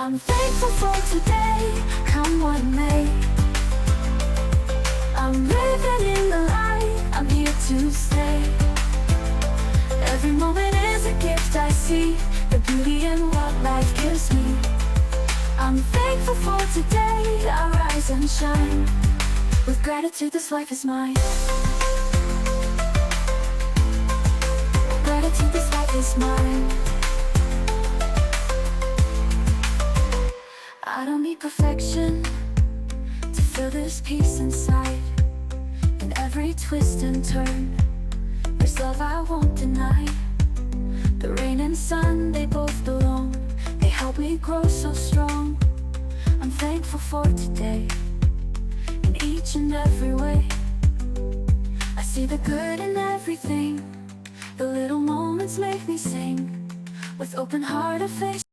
I'm thankful for today, come what may. I'm living in the light, I'm here to stay. Every moment is a gift I see, the beauty in what life gives me. I'm thankful for today, I rise and shine. With gratitude this life is mine. Gratitude this life is mine. I don't need perfection to feel this peace inside. In every twist and turn, there's love I won't deny. The rain and sun, they both belong. They help me grow so strong. I'm thankful for today, in each and every way. I see the good in everything. The little moments make me sing. With open heart I face